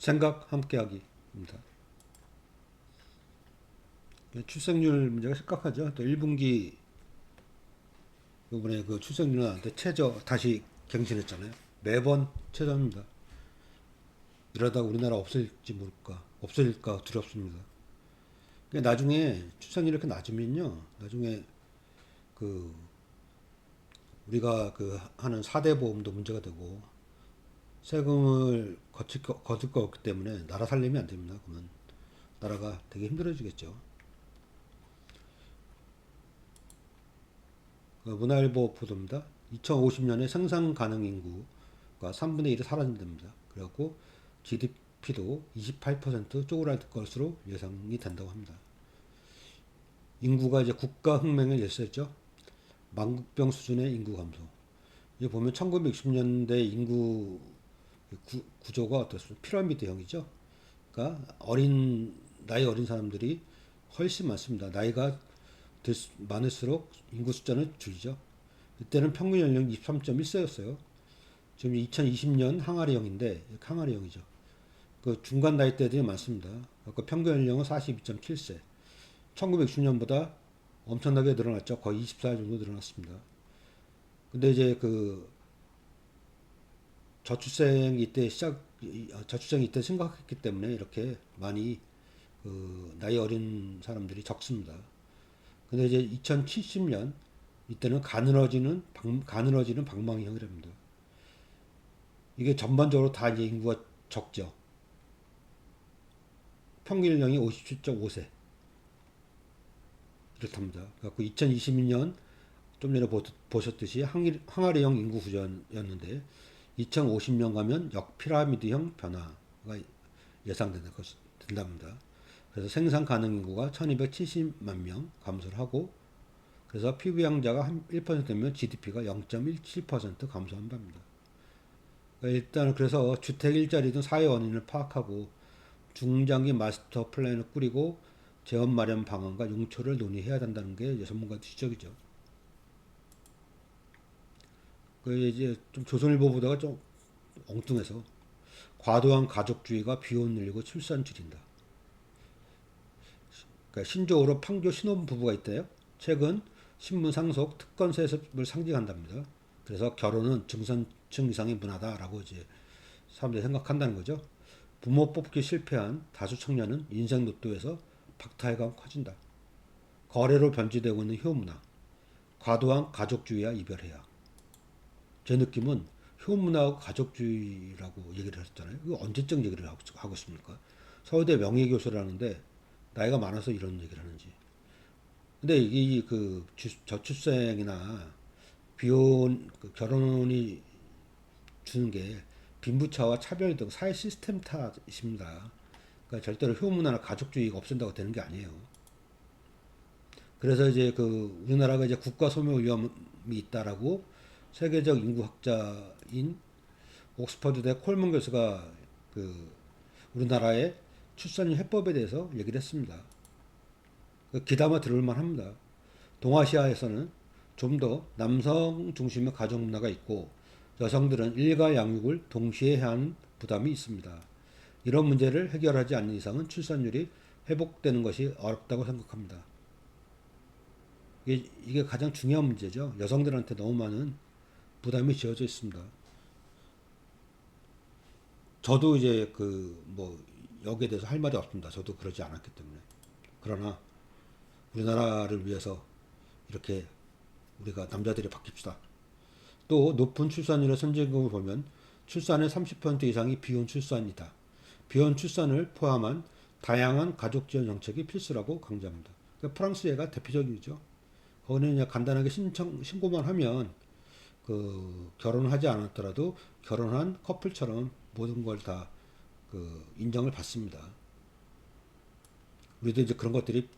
생각 함께하기입니다. 출생률 문제가 심각하죠. 또 1분기 이번에 그 출생률 나왔는데 최저 다시 갱신했잖아요. 매번 최저입니다. 이러다가 우리나라 없어질지 모를까, 없어질까 두렵습니다. 그러니까 나중에 출생률이 이렇게 낮으면요, 나중에 그 우리가 그 하는 4대 보험도 문제가 되고 세금을 거칠 거 없기 때문에 나라 살림이 안 됩니다. 그러면 나라가 되게 힘들어지겠죠. 그 문화일보 보도입니다. 2050년에 생산 가능 인구가 3분의 1이 사라진답니다. 그래갖고 GDP도 28% 쪼그라들 것으로 예상이 된다고 합니다. 인구가 이제 국가 혁명의 열쇠죠. 만국병 수준의 인구 감소. 이제 보면 1960년대 인구 구조가 어떻습니까? 피라미드형이죠. 그러니까 나이 어린 사람들이 훨씬 많습니다. 나이가 많을수록 인구 숫자는 줄이죠. 이때는 평균 연령 23.1세였어요. 지금 2020년 항아리형인데 항아리형이죠. 그 중간 나이대들이 많습니다. 그 평균 연령은 42.7세. 1960년보다 엄청나게 늘어났죠. 거의 24살 정도 늘어났습니다. 근데 이제 그 저출생이 이때 심각했기 때문에 이렇게 많이 그 나이 어린 사람들이 적습니다. 근데 이제 2070년 이때는 가늘어지는 방망이형이랍니다. 이게 전반적으로 다 이제 인구가 적죠. 평균 연령이 57.5세 이렇답니다. 그래갖고 2022년 좀 전에 보셨듯이 항아리형 인구 구조였는데 2050년 가면 역피라미드형 변화가 된답니다. 그래서 생산 가능 인구가 1270만 명 감소를 하고 그래서 피부양자가 1%면 GDP가 0.17% 감소한답니다. 그러니까 일단 그래서 주택 일자리 등 사회 원인을 파악하고 중장기 마스터 플랜을 꾸리고 재원 마련 방안과 용처를 논의해야 된다는 게 전문가들 지적이죠. 그 이제 좀 조선일보 보다가 좀 엉뚱해서 과도한 가족주의가 비혼 늘리고 출산 줄인다. 그러니까 신조어로 판교 신혼부부가 있대요. 최근 신문 상속 특권 세습을 상징한답니다. 그래서 결혼은 중산층 이상의 문화다라고 이제 사람들이 생각한다는 거죠. 부모 뽑기 실패한 다수 청년은 인생 로또에서 박탈감 커진다. 거래로 변질되고 있는 효문화, 과도한 가족주의와 이별해야. 제 느낌은 효문화하고 가족주의라고 얘기를 했잖아요. 이거 언제적 얘기를 하고 있습니까? 서울대 명예교수를 하는데 나이가 많아서 이런 얘기를 하는지. 근데 이 그 저출생이나 비혼 결혼이 주는 게 빈부차와 차별 등 사회 시스템 탓입니다. 그러니까 절대로 효문화나 가족주의가 없앤다고 되는 게 아니에요. 그래서 이제 그 우리나라가 이제 국가 소멸 위험이 있다라고 세계적 인구학자인 옥스퍼드대 콜먼 교수가 그 우리나라의 출산율 해법에 대해서 얘기를 했습니다. 귀담아 들을 만합니다. 동아시아에서는 좀 더 남성 중심의 가족 문화가 있고 여성들은 일가 양육을 동시에 해야 하는 부담이 있습니다. 이런 문제를 해결하지 않는 이상은 출산율이 회복되는 것이 어렵다고 생각합니다. 이게 가장 중요한 문제죠. 여성들한테 너무 많은 부담이 지어져 있습니다. 저도 이제 그 뭐 여기에 대해서 할 말이 없습니다. 저도 그러지 않았기 때문에. 그러나 우리나라를 위해서 이렇게 우리가 남자들이 바뀝시다. 또 높은 출산율의 선진국을 보면 출산의 30% 이상이 비혼 출산이다. 비혼 출산을 포함한 다양한 가족 지원 정책이 필수라고 강조합니다. 그러니까 프랑스 예가 대표적이죠. 거기는 그냥 간단하게 신고만 하면 그 결혼을 하지 않았더라도 결혼한 커플처럼 모든 걸 다 그 인정을 받습니다. 우리도 이제 그런 것들에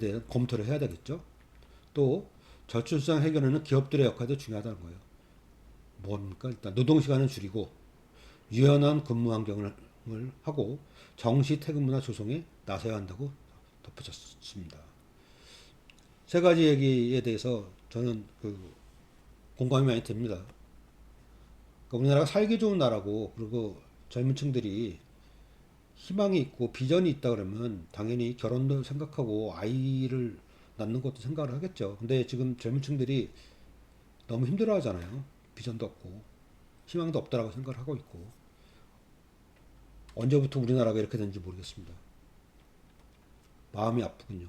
대한 검토를 해야 되겠죠. 또 저출산 해결에는 기업들의 역할도 중요하다는 거예요. 뭡니까? 일단 노동시간을 줄이고 유연한 근무 환경을 하고 정시 퇴근 문화 조성에 나서야 한다고 덧붙였습니다. 세 가지 얘기에 대해서 저는 그 공감이 많이 됩니다. 그러니까 우리나라가 살기 좋은 나라고 그리고 젊은 층들이 희망이 있고 비전이 있다 그러면 당연히 결혼도 생각하고 아이를 낳는 것도 생각을 하겠죠. 근데 지금 젊은 층들이 너무 힘들어 하잖아요. 비전도 없고 희망도 없다라고 생각을 하고 있고 언제부터 우리나라가 이렇게 된지 모르겠습니다. 마음이 아프군요.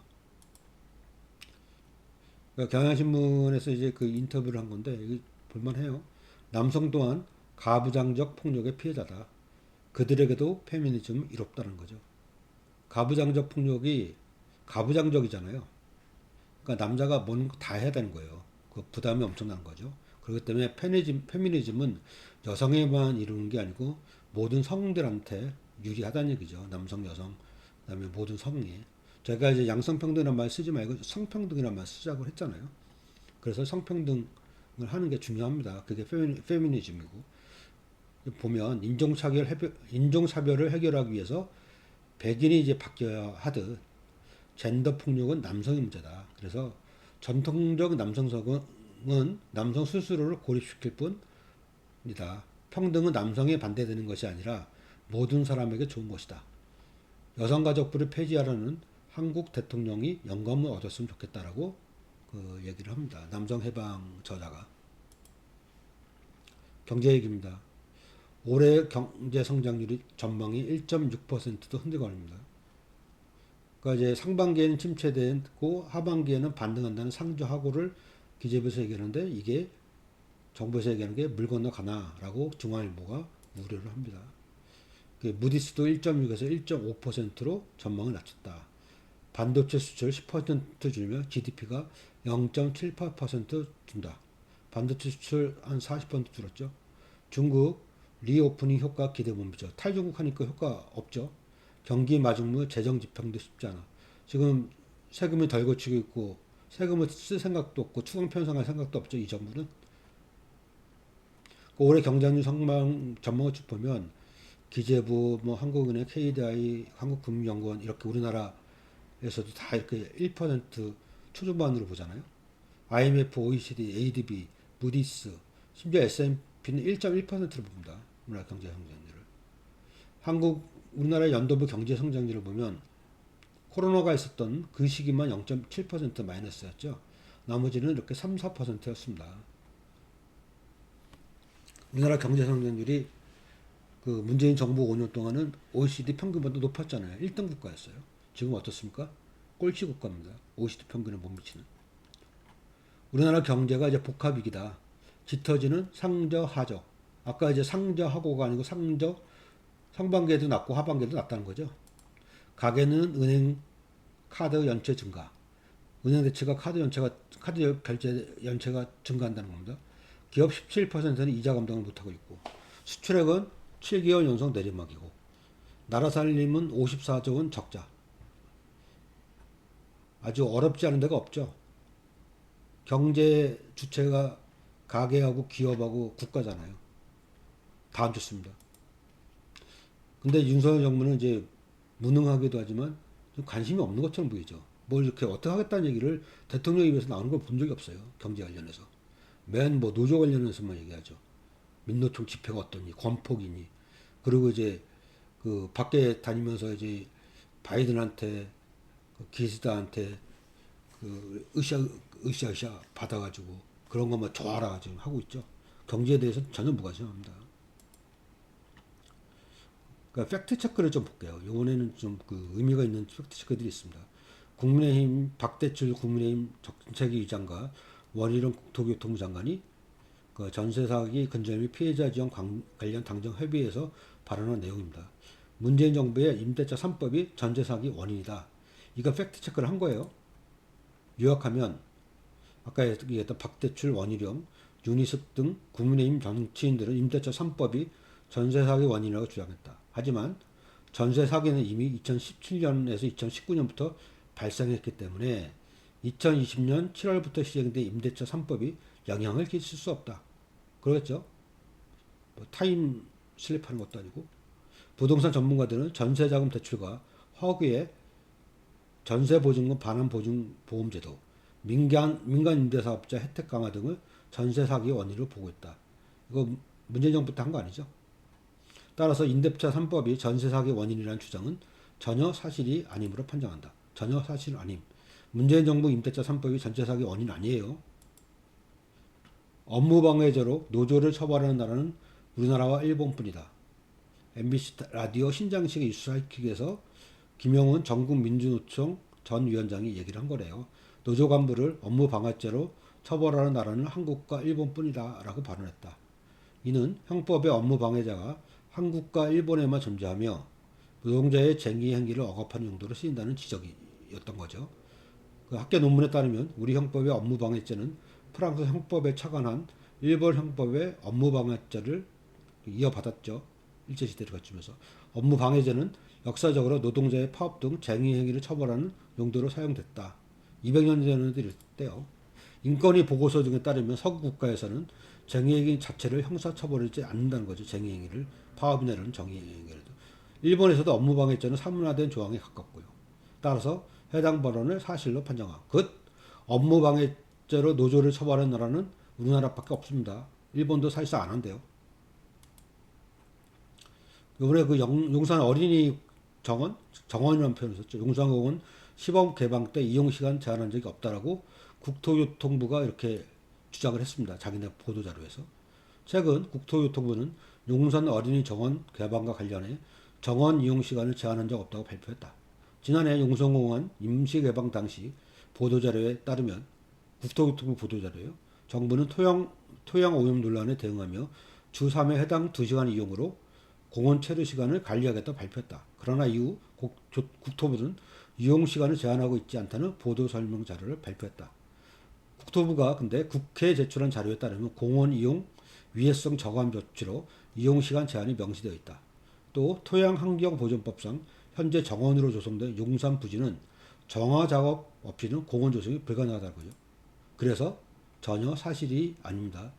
그러니까 경향신문에서 이제 그 인터뷰를 한 건데 이게 볼만해요. 남성 또한 가부장적 폭력의 피해자다. 그들에게도 페미니즘은 이롭다는 거죠. 가부장적 폭력이 가부장적이잖아요. 그러니까 남자가 뭔 다 해야 되는 거예요. 그 부담이 엄청난 거죠. 그렇기 때문에 페미니즘은 여성에만 이루는 게 아니고 모든 성들한테 유리하다는 얘기죠. 남성, 여성, 그다음에 모든 성에. 제가 이제 양성평등이라는 말 쓰지 말고 성평등이라는 말 쓰자고 했잖아요. 그래서 성평등을 하는 게 중요합니다. 그게 페미니즘이고. 보면 인종차별을 해결하기 위해서 백인이 이제 바뀌어야 하듯 젠더 폭력은 남성의 문제다. 그래서 전통적 남성성은 남성 스스로를 고립시킬 뿐이다. 평등은 남성에 반대되는 것이 아니라 모든 사람에게 좋은 것이다. 여성가족부를 폐지하려는 한국 대통령이 영감을 얻었으면 좋겠다라고 그 얘기를 합니다. 남성 해방 저자가. 경제 얘기입니다. 올해 경제 성장률이 전망이 1.6%도 흔들거립니다. 그러니까 이제 상반기에는 침체되고 하반기에는 반등한다는 상저하고를 기재부에서 얘기하는데 이게 정부에서 얘기하는 게 물 건너가나라고 중앙일보가 우려를 합니다. 무디스도 1.6에서 1.5%로 전망을 낮췄다. 반도체 수출 10% 줄면 GDP가 0.78% 준다. 반도체 수출 한 40% 줄었죠. 중국 리오프닝 효과 기대 못 미쳐. 탈중국 하니까 효과 없죠. 경기 마중물 재정 지평도 쉽지 않아. 지금 세금이 덜 거치고 있고 세금을 쓸 생각도 없고 추경 편성할 생각도 없죠. 이 정부는. 올해 경제학률 전망을 쭉 보면 기재부, 뭐 한국은행, KDI, 한국금융연구원 이렇게 우리나라에서도 다 이렇게 1% 초중반으로 보잖아요. IMF, OECD, ADB, 무디스, 심지어 S&P는 1.1%를 봅니다. 우리나라 경제 성장률을. 우리나라 연도부 경제 성장률을 보면 코로나가 있었던 그 시기만 0.7% 마이너스였죠. 나머지는 이렇게 3, 4%였습니다. 우리나라 경제 성장률이 그 문재인 정부 5년 동안은 OECD 평균보다 높았잖아요. 1등 국가였어요. 지금 어떻습니까? 꼴찌 국가입니다. OECD 평균에 못 미치는. 우리나라 경제가 이제 복합위기다. 짙어지는 상저, 하저. 아까 이제 상저, 하고가 아니고 상저, 상반기에도 낮고 하반기에도 낮다는 거죠. 가계는 은행 카드 연체 증가. 은행 대체가 카드 결제 연체가 증가한다는 겁니다. 기업 17%는 이자 감당을 못하고 있고, 수출액은 7개월 연속 내리막이고, 나라 살림은 54조 원 적자. 아주 어렵지 않은 데가 없죠. 경제 주체가 가계하고 기업하고 국가잖아요. 다 안 좋습니다. 근데 윤석열 정부는 이제 무능하기도 하지만 좀 관심이 없는 것처럼 보이죠. 뭘 이렇게 어떻게 하겠다는 얘기를 대통령 입에서 나오는 걸 본 적이 없어요. 경제 관련해서. 맨 뭐 노조 관련해서만 얘기하죠. 민노총 집회가 어떠니, 권폭이니. 그리고 이제 그 밖에 다니면서 이제 바이든한테, 그 기시다한테 그 으쌰으쌰 받아가지고 그런 것만 좋아라 지금 하고 있죠. 경제에 대해서 전혀 무관심합니다. 그러니까 팩트 체크를 좀 볼게요. 이번에는 좀 그 의미가 있는 팩트 체크들이 있습니다. 국민의힘 박대출 국민의힘 정책위 의장과 원희룡 국토교통부 장관이 그 전세 사기 근절 및 피해자 지원 관련 당정 협의에서 발언한 내용입니다. 문재인 정부의 임대차 3법이 전세 사기 원인이다. 이거 팩트 체크를 한 거예요. 요약하면 아까 얘기했던 박대출, 원희룡, 윤희숙 등 국민의힘 정치인들은 임대차 3법이 전세 사기 원인이라고 주장했다. 하지만 전세 사기는 이미 2017년에서 2019년부터 발생했기 때문에 2020년 7월부터 시행된 임대차 3법이 영향을 끼칠 수 없다. 그렇죠? 뭐 타임 슬립하는 것도 아니고. 부동산 전문가들은 전세자금 대출과 허그의 전세보증금 반환보증보험제도, 민간 임대사업자 혜택 강화 등을 전세 사기 원인으로 보고 있다. 이거 문재인 정부 때 한 거 아니죠? 따라서 임대차 3법이 전세 사기 원인이라는 주장은 전혀 사실이 아님으로 판정한다. 전혀 사실 아님. 문재인 정부 임대차 3법이 전세 사기 원인 아니에요. 업무방해죄로 노조를 처벌하는 나라는 우리나라와 일본뿐이다. MBC 라디오 신장식 이슈사이킥에서 김영훈 전국민주노총 전 위원장이 얘기를 한 거래요. 노조 간부를 업무방해죄로 처벌하는 나라는 한국과 일본뿐이다 라고 발언했다. 이는 형법의 업무방해자가 한국과 일본에만 존재하며 노동자의 쟁의 행위를 억압하는 용도로 쓰인다는 지적이었던 거죠. 그 학계 논문에 따르면 우리 형법의 업무방해죄는 프랑스 형법에 착안한 일본 형법의 업무방해죄를 이어받았죠. 일제시대를 거치면서. 업무방해죄는 역사적으로 노동자의 파업 등 쟁의 행위를 처벌하는 용도로 사용됐다. 200년 전에도 이랬대요. 인권위 보고서 등에 따르면 서구 국가에서는 쟁의행위 자체를 형사처벌하지 않는다는 거죠. 쟁의행위를 파업이나 이런 정의행위라도. 일본에서도 업무방해죄는 사문화된 조항에 가깝고요. 따라서 해당 발언을 사실로 판정하고 업무방해죄로 노조를 처벌하는 나라는 우리나라밖에 없습니다. 일본도 사실상 안 한대요. 이번에 그 용산 어린이 정원이라는 표현을 썼죠. 용산공원 시범 개방 때 이용시간 제한한 적이 없다라고 국토교통부가 이렇게 주장을 했습니다. 자기네 보도자료에서. 최근 국토교통부는 용산 어린이 정원 개방과 관련해 정원 이용시간을 제한한 적 없다고 발표했다. 지난해 용산공원 임시개방 당시 보도자료에 따르면 국토교통부 보도자료예요. 정부는 토양 오염 논란에 대응하며 주 3회 해당 2시간 이용으로 공원 체류 시간을 관리하겠다고 발표했다. 그러나 이후 국토부는 이용 시간을 제한하고 있지 않다는 보도 설명 자료를 발표했다. 국토부가 근데 국회에 제출한 자료에 따르면 공원 이용 위해성 저감 조치로 이용 시간 제한이 명시되어 있다. 또 토양환경보존법상 현재 정원으로 조성된 용산 부지는 정화 작업 없이는 공원 조성이 불가능하다고요. 그래서 전혀 사실이 아닙니다.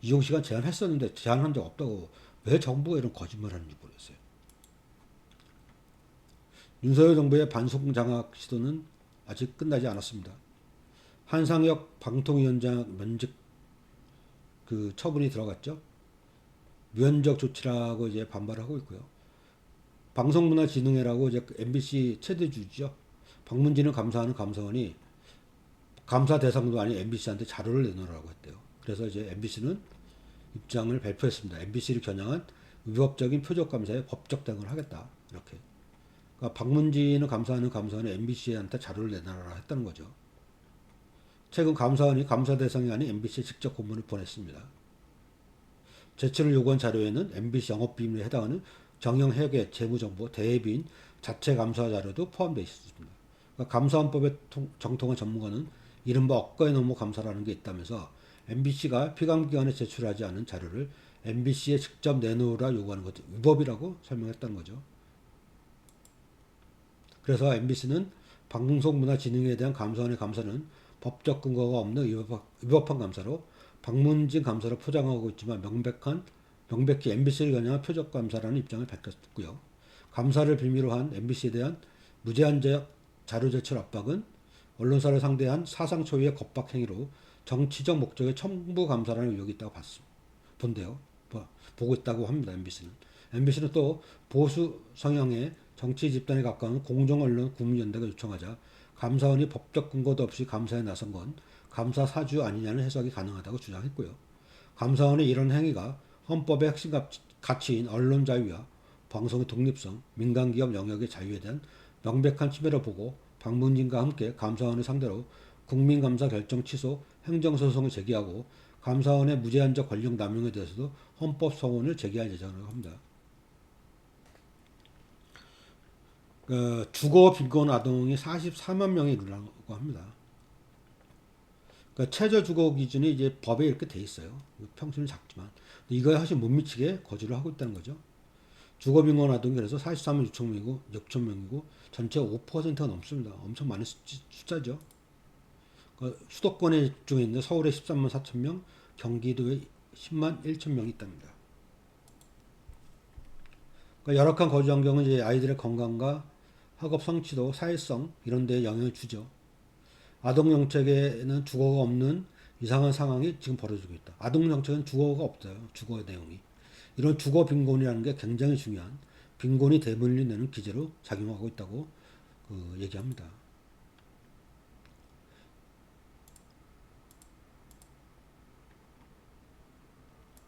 이용 시간 제한했었는데 제한한 적 없다고 왜 정부가 이런 거짓말을 하는지 모르겠어요. 윤석열 정부의 반송장악 시도는 아직 끝나지 않았습니다. 한상혁 방통위원장 면직 그 처분이 들어갔죠. 면적 조치라고 이제 반발하고 있고요. 방송문화진흥회라고 이제 MBC 최대주주죠. 방문진을 감사하는 감사원이 감사 대상도 아닌 MBC한테 자료를 내놓으라고 했대요. 그래서 이제 MBC는 입장을 발표했습니다. MBC를 겨냥한 위법적인 표적 감사에 법적 대응을 하겠다. 이렇게. 그러니까 방문진을 감사하는 감사원이 MBC한테 자료를 내놔라 했다는 거죠. 최근 감사원이 감사 대상이 아닌 MBC에 직접 공문을 보냈습니다. 제출을 요구한 자료에는 MBC 영업비밀에 해당하는 정형회계, 재무정보, 대회비인 자체 감사 자료도 포함되어 있습니다. 그러니까 감사원법에 정통한 전문가는 이른바 억가의 노무 감사라는 게 있다면서 MBC가 피감기관에 제출하지 않은 자료를 MBC에 직접 내놓으라 요구하는 것도 위법이라고 설명했다는 거죠. 그래서 MBC는 방송문화진흥에 대한 감사원의 감사는 법적 근거가 없는 위법한 감사로 방문진 감사로 포장하고 있지만 명백히 MBC를 겨냥한 표적 감사라는 입장을 밝혔고요. 감사를 빌미로 한 MBC에 대한 무제한적 자료 제출 압박은 언론사를 상대한 사상 초유의 겁박 행위로 정치적 목적의 첨부 감사라는 의혹이 있다고 본대요. 보고 있다고 합니다. MBC는 또 보수 성향의 정치 집단에 가까운 공정언론 국민연대가 요청하자 감사원이 법적 근거도 없이 감사에 나선 건 감사 사주 아니냐는 해석이 가능하다고 주장했고요. 감사원의 이런 행위가 헌법의 핵심 가치인 언론 자유와 방송의 독립성, 민간기업 영역의 자유에 대한 명백한 침해를 보고 방문진과 함께 감사원을 상대로 국민감사 결정 취소 행정소송을 제기하고 감사원의 무제한적 권력 남용에 대해서도 헌법소원을 제기할 예정이라고 합니다. 주거 빈곤 아동이 44만 명이 이르라고 합니다. 그러니까 최저 주거 기준이 이제 법에 이렇게 돼 있어요. 평수는 작지만 이거에 사실 못 미치게 거주를 하고 있다는 거죠. 주거 빈곤 아동이 그래서 43만 6천 명이고 전체 5%가 넘습니다. 엄청 많은 숫자죠. 그러니까 수도권에 집중해 있는데 서울에 13만 4천 명, 경기도에 10만 1천 명이 있답니다. 그러니까 열악한 거주 환경은 이제 아이들의 건강과 학업 성취도, 사회성 이런 데에 영향을 주죠. 아동 정책에는 주거가 없는 이상한 상황이 지금 벌어지고 있다. 아동 정책은 주거가 없어요. 주거 내용이. 이런 주거 빈곤이라는 게 굉장히 중요한 빈곤이 대물림되는 기제로 작용하고 있다고 얘기합니다.